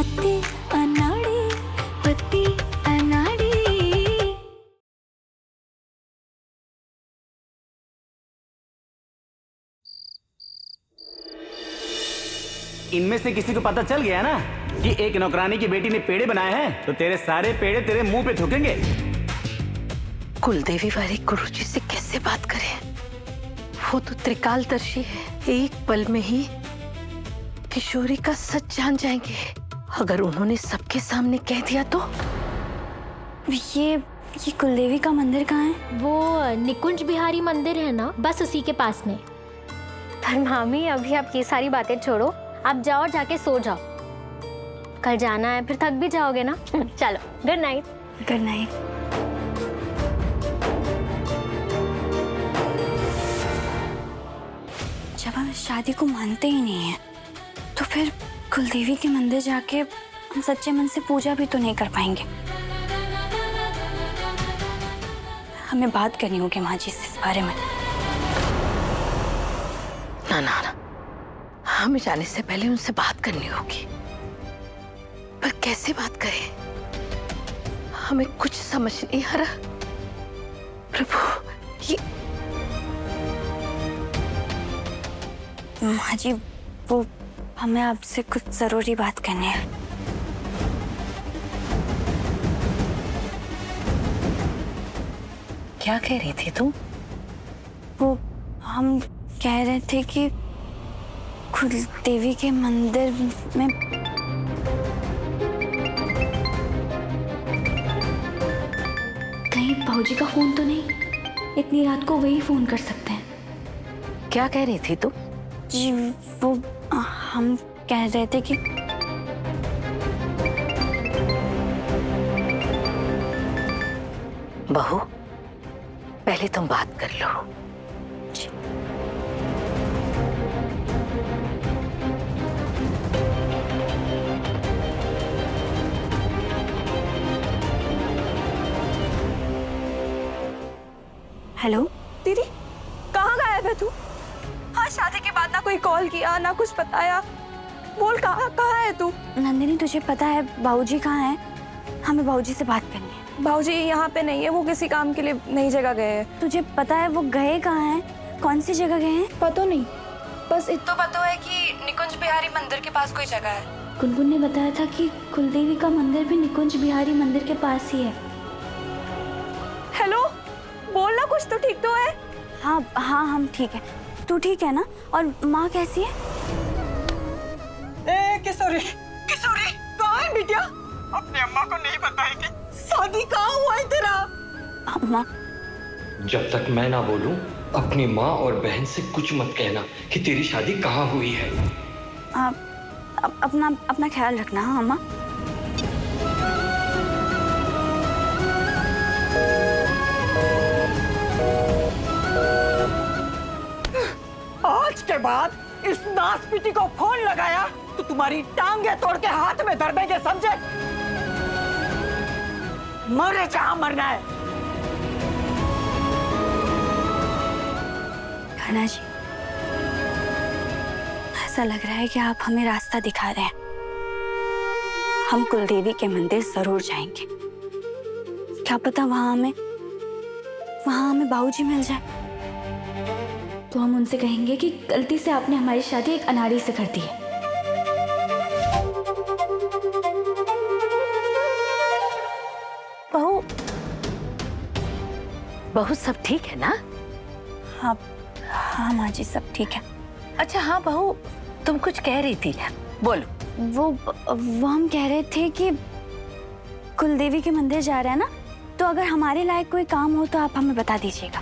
पत्ती अनाड़ी, पत्ती अनाड़ी। इनमें से किसी को पता चल गया ना कि एक नौकरानी की बेटी ने पेड़े बनाए हैं, तो तेरे सारे पेड़े तेरे मुंह पे थूकेंगे। कुलदेवी वाले गुरुजी से कैसे बात करें? वो तो त्रिकालदर्शी है, एक पल में ही किशोरी का सच जान जाएंगे। अगर उन्होंने सबके सामने कह दिया तो? ये कुलदेवी का मंदिर कहाँ है? वो निकुंज बिहारी मंदिर है ना, बस उसी के पास में। पर मामी अभी आप ये सारी बातें छोड़ो, आप जाओ और जाके सो जाओ। कल जाना है, फिर थक भी जाओगे ना। चलो, गुड नाइट। Good night. जब हम शादी को मानते ही नहीं है, तो फिर कुलदेवी के मंदिर जाके हम सच्चे मन से पूजा भी तो नहीं कर पाएंगे। हमें बात करनी होगी माँ जी से इस बारे में। ना ना ना, हमें जाने से पहले उनसे बात करनी होगी। पर कैसे बात करें? हमें कुछ समझ नहीं आ रहा। प्रभु, ये माँ जी, वो हमें आपसे कुछ जरूरी बात करनी है। क्या कह रही थी तुम? वो हम कह रहे थे कि कुलदेवी के मंदिर में कहीं भाऊजी का फोन तो नहीं? इतनी रात को वही फोन कर सकते हैं। क्या कह रही थी तुम? जी, वो हम कह रहे थे कि बहू, पहले तुम बात कर लो। जी। हेलो दीदी, कहाँ गायब है तू? हाँ, शादी के बाद ना कोई कॉल किया ना कुछ बताया। बोल, कहाँ कहाँ है तू? नंदिनी, तुझे पता है बाबूजी कहाँ हैं? हमें बाबूजी से बात करनी है। भाऊजी यहाँ पे नहीं है, वो किसी काम के लिए नई जगह गए हैं। तुझे पता है वो गए कहाँ हैं? कौन सी जगह गए हैं? पता नहीं, बस इतना पता है कि निकुंज बिहारी मंदिर के पास कोई जगह है। गुनगुन ने बताया था कि कुलदेवी का मंदिर भी निकुंज बिहारी मंदिर के पास ही है। हेलो, बोलना, कुछ तो ठीक तो है? हाँ हाँ, हम ठीक है। तू ठीक है ना? और माँ कैसी है? ए किशोरी, किशोरी कहाँ है बिटिया? अपनी अम्मा को नहीं बताएगी? शादी कहाँ हुआ है तेरा? अम्मा, जब तक मैं ना बोलूं, अपनी माँ और बहन से कुछ मत कहना कि तेरी शादी कहाँ हुई है। अपना ख्याल रखना। हाँ अम्मा। आज के बाद इस नासपीटी को फोन लगाया तो तुम्हारी टांगे तोड़ के हाथ में धर देंगे, समझे? मरे जहां मरना है। खाना जी, ऐसा लग रहा है कि आप हमें रास्ता दिखा रहे हैं। हम कुलदेवी के मंदिर जरूर जाएंगे। क्या पता वहां हमें बाबूजी मिल जाए। तो हम उनसे कहेंगे कि गलती से आपने हमारी शादी एक अनाड़ी से कर दी है। बहू, बहू सब ठीक है ना? हाँ हाँ माँ जी, सब ठीक है। अच्छा हाँ बहू, तुम कुछ कह रही थी, बोलो। वो हम कह रहे थे कि कुलदेवी के मंदिर जा रहे हैं ना, तो अगर हमारे लायक कोई काम हो तो आप हमें बता दीजिएगा।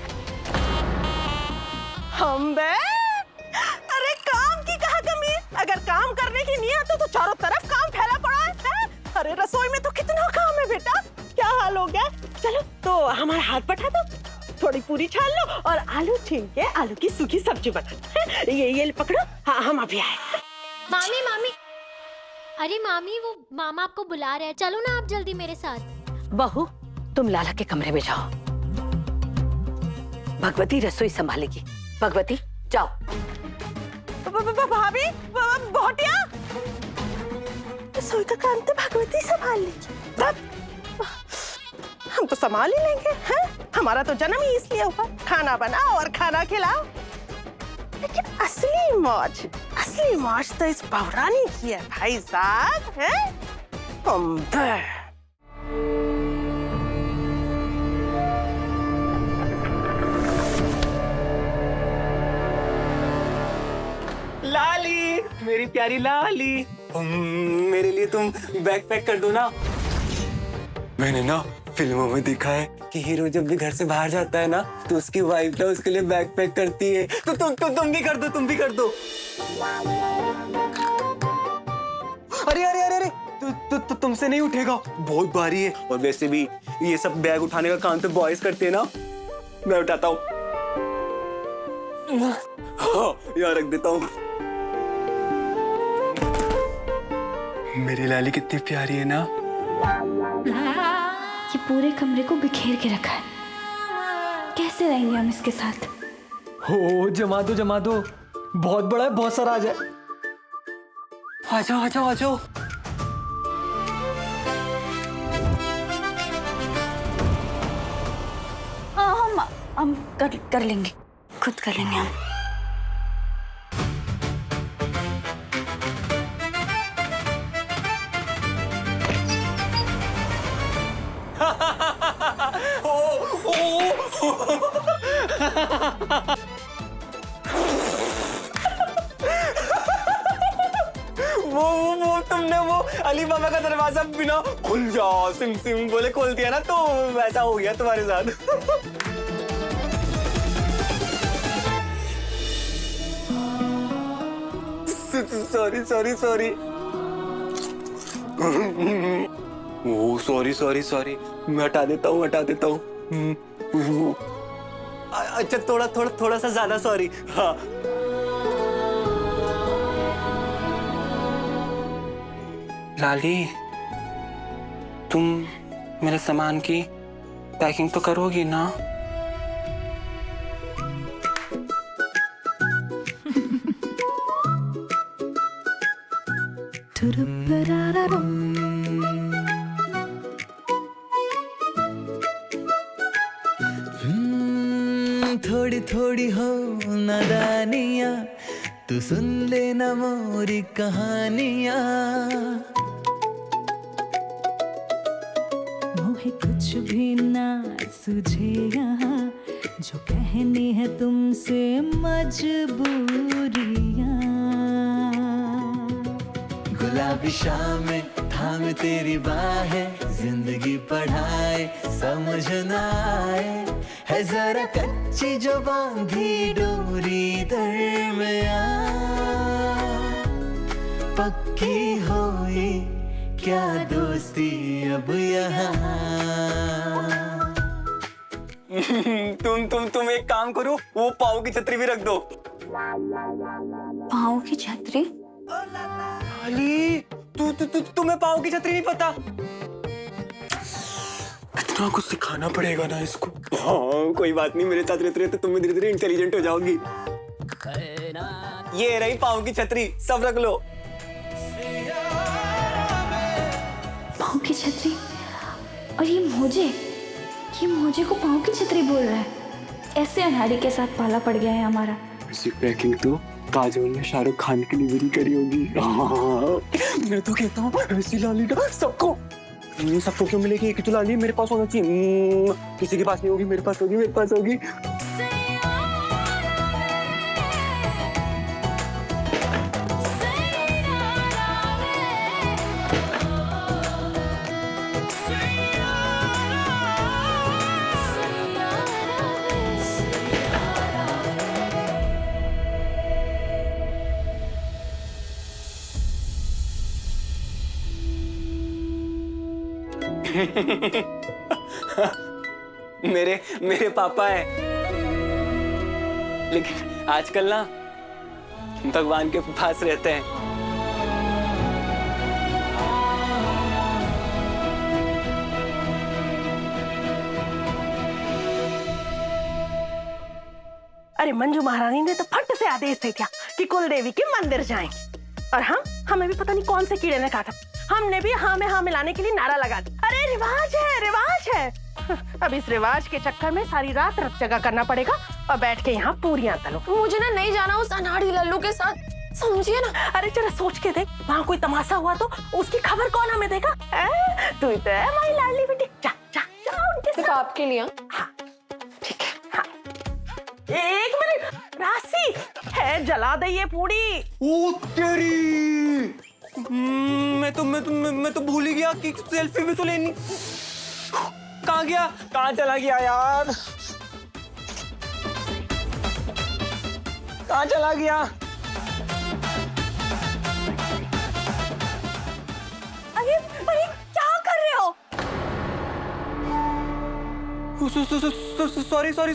हम बे, अरे काम की कहाँ कमी है? अगर काम करने की नियत हो तो चारों तरफ काम फैला पड़ा है। अरे रसोई में तो कितना काम है बेटा। क्या हाल हो गया? चलो तो हमारा हाथ बटा दो, थोड़ी पूरी छान लो और आलू छील के आलू की सूखी सब्जी बना। ये पकड़ो। हाँ, हम अभी आए। मामी मामी, अरे मामी, वो मामा आपको बुला रहे हैं, चलो ना आप जल्दी मेरे साथ। बहू, तुम लाला के कमरे में जाओ, भगवती रसोई संभालेगी। भगवती जाओ। भाभी, बहुटिया, रसोई का काम तो भगवती संभाल लीजिए। हम तो संभाल ही लेंगे हैं? हमारा तो जन्म ही इसलिए हुआ, खाना बनाओ और खाना खिलाओ। लेकिन असली मौज तो इस बहुरानी की है भाई साहब, हैं? लाली, मेरी प्यारी लाली, मेरे लिए तुम बैग पैक कर दो ना। मैंने ना फिल्मों में देखा है कि हीरो जब भी घर से बाहर जाता है ना तो उसकी वाइफ ना उसके लिए बैग पैक करती है। तो तुम भी कर दो, तुम भी कर दो। अरे अरे अरे अरे, तुमसे नहीं उठेगा, बहुत भारी है। और वैसे भी ये सब बैग उठाने का काम तो बॉयज करते हैं ना, मैं उठाता हूँ। यहाँ रख देता हूँ। मेरी लाली कितनी प्यारी है ना। ये पूरे कमरे को बिखेर के रखा है, कैसे रहेंगे हम इसके साथ? हो जमा दो, बहुत बड़ा है, बहुत सारा आ जाए। आ जाओ। हाँ, हम कर लेंगे, खुद कर लेंगे हम। वो तुमने वो अली बाबा का दरवाजा बिना खुल जा सिम बोले खोल दिया ना, तो वैसा हो गया तुम्हारे साथ। सॉरी। ओ सॉरी, मैं हटा देता हूँ। अच्छा, थोड़ा सा ज्यादा सॉरी। हाँ, लाली, तुम मेरे सामान की पैकिंग तो करोगी ना? थोड़ी हो नादानियाँ, तू सुन लेना मोरी कहानियाँ। मोहे कुछ भी ना सुझे यहाँ, जो कहनी है तुमसे मजबूरियाँ। गुलाबी शामें थामे तेरी बाहें, जिंदगी पढ़ाए समझ ना आए, है जरा कच्ची जो बांधी डोरी दरमियां। पक्की होई क्या दोस्ती अब यहाँ। तुम एक काम करो, वो पाव की छतरी भी रख दो। पाँव की छतरी? अली, तुम्हें पाव की छतरी नहीं पता? इतना कुछ सिखाना पड़ेगा ना इसको। हाँ, कोई बात नहीं, मेरे साथ रहते तुम धीरे धीरे इंटेलिजेंट हो जाओगी। ये रही पाव की छतरी, सब रख लो। पाँव की छतरी? और ये मोजे को पाँव की छतरी बोल रहा है? ऐसे अनाड़ी के साथ पाला पड़ गया है हमारा। इसी पैकिंग तो काजोल ने शाहरुख खान के लिए भी करी होगी। मैं तो कहता हूँ ऐसी लाली ना सबको क्यों मिलेगी? एक ही तो लाली मेरे पास होना चाहिए। किसी के पास नहीं होगी, मेरे पास होगी। मेरे पापा है, लेकिन आजकल ना भगवान के पास रहते हैं। अरे मंजू महारानी ने तो फट से आदेश दे दिया कि कुल देवी के मंदिर जाएंगे। और हमें भी पता नहीं कौन से कीड़े ने कहा था हमने भी हाँ में हाँ मिलाने के लिए नारा लगा दिया। अरे रिवाज है, रिवाज है। अब इस रिवाज के चक्कर में सारी रात रत जगह करना पड़ेगा और बैठ के यहाँ पूरियां तलो। मुझे ना नहीं जाना उस अनाड़ी लल्लू के साथ, समझिए ना। अरे जरा सोच के देख, वहाँ कोई तमाशा हुआ तो उसकी खबर कौन हमें देगा? तू तो है हमारी लाडली बेटी, जा जा जा उनके सिर्फ साथ। आपके लिए। हाँ ठीक है। हाँ एक मिनट, राशि है जला दे ये पूरी। ओ तेरी, मैं तो भूल ही गया कि सेल्फी भी तो लेनी। कहाँ गया, कहाँ चला गया यार, कहाँ चला गया? अरे अरे क्या कर रहे हो?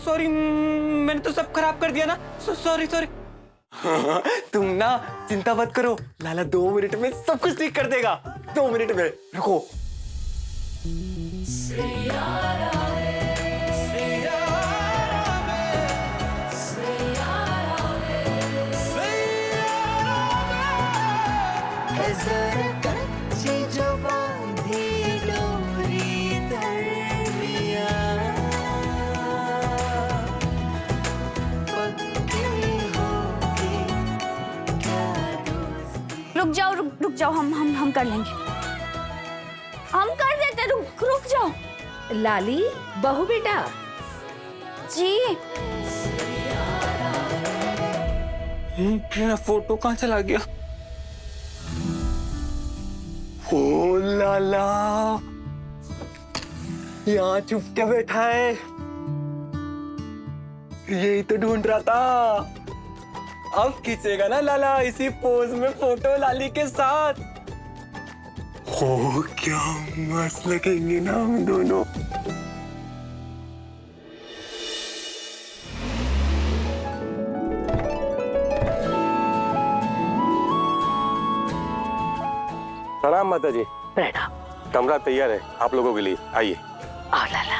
सॉरी, मैंने तो सब खराब कर दिया ना। सॉरी। तुम ना चिंता मत करो, लाला 2 मिनट में सब कुछ ठीक कर देगा। 2 मिनट में, रुको। रुक जाओ, हम कर लेंगे, हम कर देते। रुक जाओ। लाली बहू बेटा जी मेरा फोटो कहाँ चला गया? ओ लाला, यहाँ चुप के बैठा है, यही तो ढूंढ रहा था। अब खींचेगा ना लाला इसी पोज में फोटो लाली के साथ। हो क्या मस्त लगेंगे ना हम दोनों। प्रणाम माता जी। प्रणाम। कमरा तैयार है आप लोगों के लिए, आइए। आओ लाला।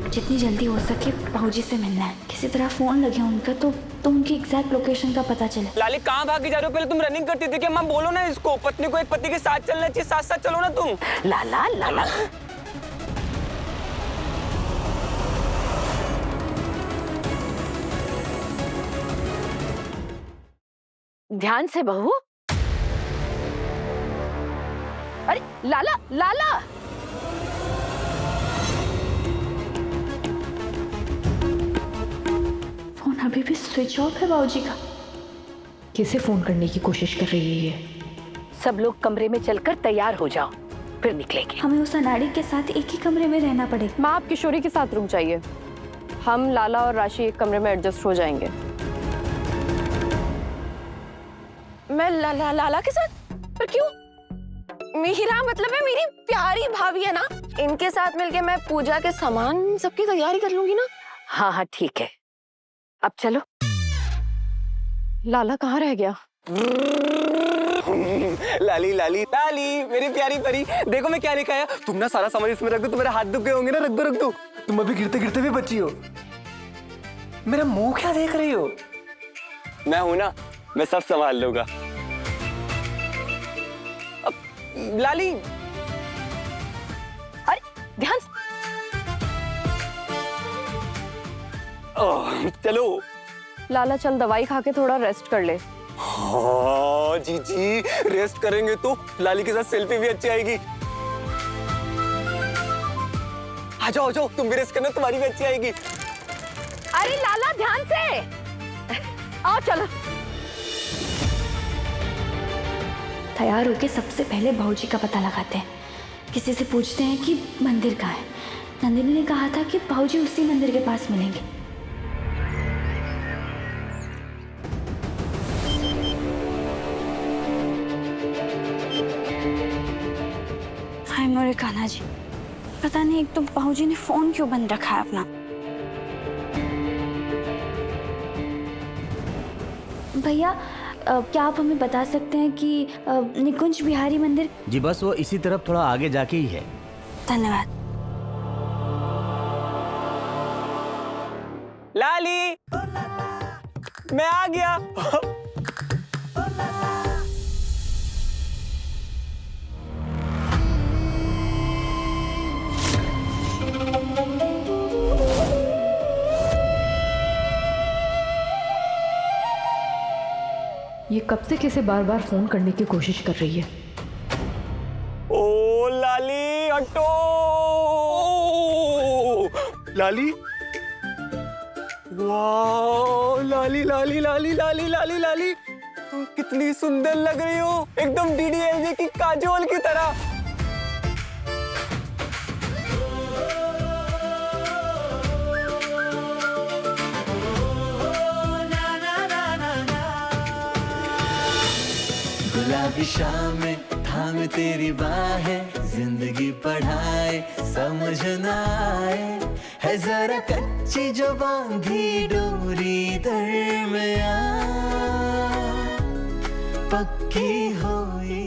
जितनी जल्दी हो सके बाबूजी से मिलना है। किसी तरह फोन लगे उनका तो उनकी एग्जैक्ट लोकेशन का पता चले। लाली कहाँ भागी जा रहे हो? पहले तुम रनिंग करती थी कि माँ बोलो ना इसको, पत्नी को एक पति के साथ चलना चाहिए, साथ साथ चलो ना तुम। लाला लाला ध्यान से बहू। अरे लाला लाला, फोन अभी भी स्विच ऑफ है बाबूजी का। किसे फोन करने की कोशिश कर रही है ये? सब लोग कमरे में चलकर तैयार हो जाओ, फिर निकलेंगे। हमें उस अनाड़ी के साथ एक ही कमरे में रहना पड़ेगा। माँ आप किशोरी के साथ रुक जाइए, हम लाला और राशि एक कमरे में एडजस्ट हो जाएंगे। मैं लाला के साथ? पर क्यों? मीरा मतलब है मेरी प्यारी भाभी है ना, इनके साथ मिलके मैं पूजा के सामान सबकी तैयारी कर लूंगी ना। हाँ हाँ ठीक है, अब चलो। लाला कहाँ रह गया? लाली लाली लाली मेरी प्यारी परी, देखो मैं क्या लेकर आया। तुम ना सारा सामान इसमें रख दो, तुम्हारे हाथ दुख गए होंगे ना। रख दो। तुम अभी गिरते गिरते भी बची हो। मेरा मुंह क्या देख रही हो? मैं हूं ना, मैं सब संभाल लूंगा। अब लाली, अरे ध्यान से। चलो। लाला चल दवाई खा के थोड़ा रेस्ट कर ले। हाँ जी, रेस्ट करेंगे तो लाली के साथ सेल्फी भी अच्छी आएगी। आ जाओ तुम भी रेस्ट करना, तुम्हारी भी अच्छी आएगी। अरे लाला ध्यान से आओ, चलो। तैयार होके सबसे पहले बाबूजी का पता लगाते हैं। किसी से पूछते हैं कि मंदिर कहाँ है। नंदिनी ने कहा था कि बाबूजी उसी मंदिर के पास मिलेंगे। हाय मोरे कान्हा जी, पता नहीं एक तो बाबूजी ने फोन क्यों बंद रखा है अपना। भैया क्या आप हमें बता सकते हैं कि निकुंज बिहारी मंदिर? जी बस वो इसी तरफ थोड़ा आगे जाके ही है। धन्यवाद। लाली, मैं आ गया। ये कब से किसे बार बार फोन करने की कोशिश कर रही है। ओ लाली हटो। लाली, वाह लाली लाली लाली लाली लाली लाली, तुम कितनी सुंदर लग रही हो, एकदम डीडीएलजे की काजोल की तरह। गुलाबी शामें थाम तेरी बाहें, जिंदगी पढ़ाए समझ न आए, है जरा कच्ची जो बांधी डोरी दरमियां पक्की हुई।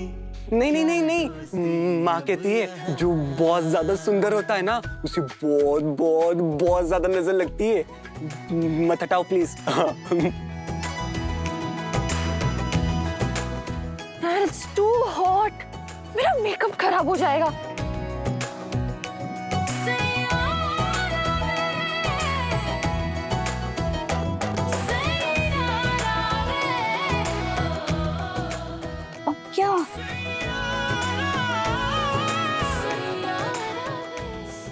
नहीं नहीं नहीं नहीं, माँ कहती है जो बहुत ज्यादा सुंदर होता है ना, उसे बहुत बहुत बहुत ज्यादा नजर लगती है। मत हटाओ प्लीज। It's too hot. मेरा मेकअप खराब हो जाएगा। अब क्या?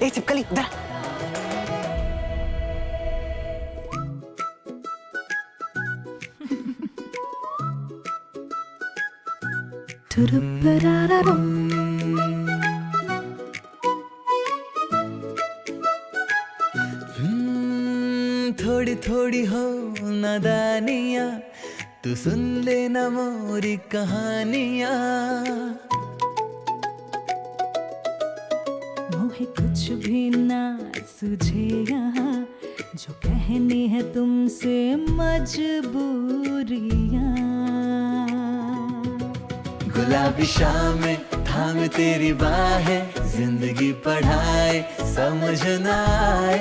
ए छिपकली इधर। थोड़ी थोड़ी हो नादानियाँ, तू सुन लेना मोरी कहानियाँ। मोहे कुछ भी ना सूझे यहाँ, जो कहनी है तुमसे मजबूरियाँ। गुलाबी शामें थाम तेरी बाहें, जिंदगी पढ़ाए समझ न आए,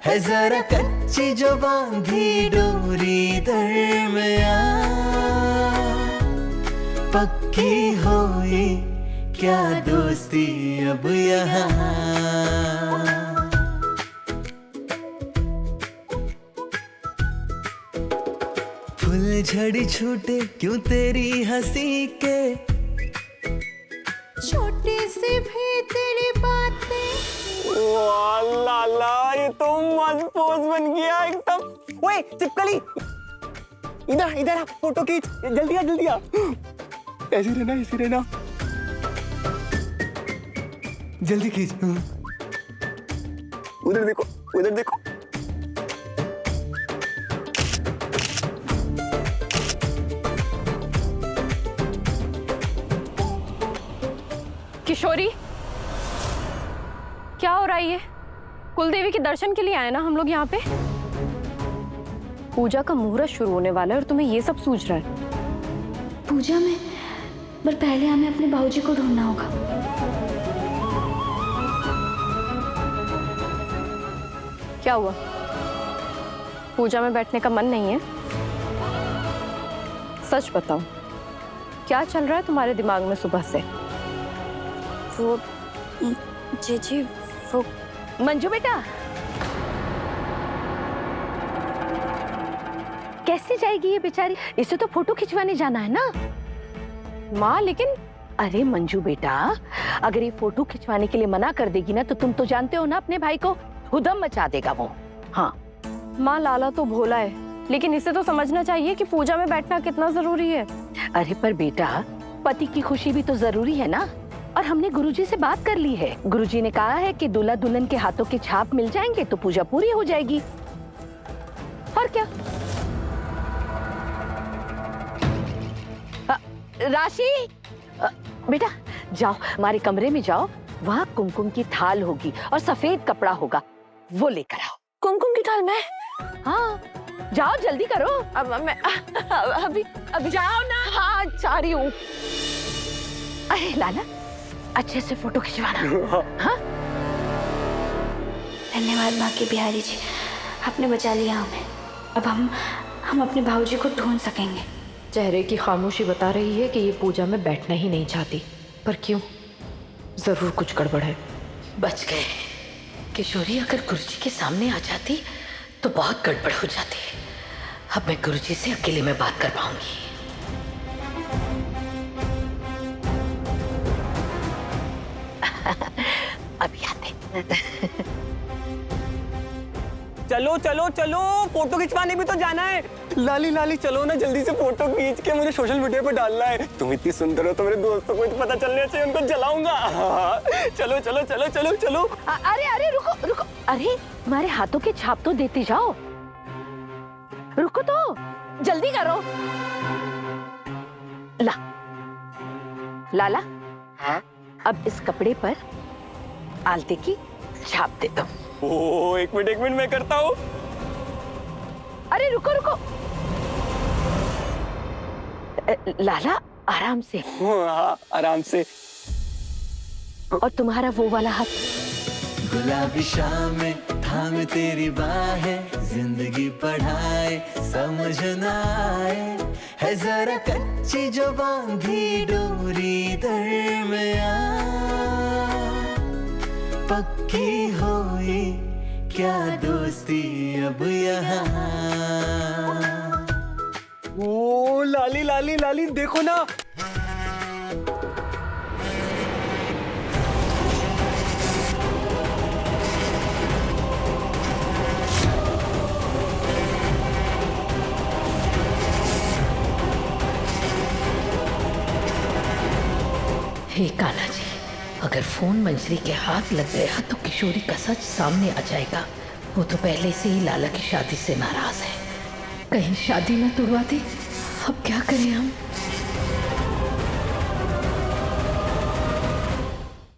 है जरा कच्ची जो बांधी डोरी दरमियां पक्की हुई क्या दोस्ती अब यहाँ। फूल झड़ी छूटे क्यों तेरी हंसी के, छोटी सी भी तेरी बातें। वाह लाला, ये तो मस्त पोज बन गया एकदम। ओए चिपकली, इधर इधर आ, फोटो खींच, जल्दी आ जल्दी आ। ऐसे रहना ऐसे रहना, जल्दी खींच। उधर देखो उधर देखो। किशोरी, क्या हो रहा है ये? कुलदेवी के दर्शन के लिए आए ना हम लोग यहाँ पे। पूजा का मुहूर्त शुरू होने वाला है और तुम्हें ये सब सूझ रहा है। पूजा में? पर पहले हमें अपने बाबूजी को ढूंढना होगा। क्या हुआ? पूजा में बैठने का मन नहीं है? सच बताओ, क्या चल रहा है तुम्हारे दिमाग में सुबह से? वो जी वो मंजू बेटा, कैसे जाएगी ये बेचारी? इसे तो फोटो खिंचवाने जाना है ना। माँ लेकिन अरे मंजू बेटा, अगर ये फोटो खिंचवाने के लिए मना कर देगी ना, तो तुम तो जानते हो ना अपने भाई को, हुदम मचा देगा वो। हाँ माँ, लाला तो भोला है, लेकिन इसे तो समझना चाहिए कि पूजा में बैठना कितना जरूरी है। अरे पर बेटा, पति की खुशी भी तो जरूरी है ना। और हमने गुरुजी से बात कर ली है। गुरुजी ने कहा है कि दूल्हा दुल्हन के हाथों के छाप मिल जाएंगे तो पूजा पूरी हो जाएगी। और क्या? राशि, बेटा जाओ हमारे कमरे में जाओ, वहाँ कुमकुम की थाल होगी और सफेद कपड़ा होगा, वो लेकर आओ। कुमकुम की थाल में? हाँ जाओ जल्दी करो। अब मैं अभी जाओ ना। हाँ जा रही हूँ। अरे लाला, अच्छे से फोटो खिंचवाना। हाँ धन्यवाद बाकी बिहारी जी, आपने बचा लिया हमें। अब हम अपने भाऊजी को ढूंढ सकेंगे। चेहरे की खामोशी बता रही है कि ये पूजा में बैठना ही नहीं चाहती, पर क्यों? जरूर कुछ गड़बड़ है। बच गए। किशोरी अगर गुरुजी के सामने आ जाती तो बहुत गड़बड़ हो जाती। अब मैं गुरुजी से अकेले में बात कर पाऊंगी। अभी आते। चलो चलो चलो, फोटो खिंचवाने भी तो जाना है। लाली लाली चलो ना, जल्दी से फोटो खींच के मुझे सोशल मीडिया पे डालना है। तुम इतनी सुंदर हो तो मेरे दोस्तों को पता चलना चाहिए, उनको जलाऊंगा। चलो चलो चलो चलो चलो। अरे अरे रुको रुको, अरे हमारे हाथों के छाप तो देते जाओ। रुको तो, जल्दी करो। लाला, अब इस कपड़े पर आलते की छाप दे दो। ओ एक मिनट मैं करता हूँ। अरे रुको रुको, लाला आराम से। हाँ आराम से। और तुम्हारा वो वाला हाथ। गुलाबी शामें थाम तेरी बाहें, जिंदगी पढ़ाए समझ न आए, है जरा कच्ची जो बांधी डोरी दरमियां, पक्की हुई क्या दोस्ती अब यहाँ। ओ लाली लाली लाली देखो ना। हे कान्हा जी, अगर फोन मंजरी के हाथ लग गया तो किशोरी का सच सामने आ जाएगा। वो तो पहले से ही लाला की शादी से नाराज है। कहीं शादी न तोड़वा दे। अब क्या करें हम?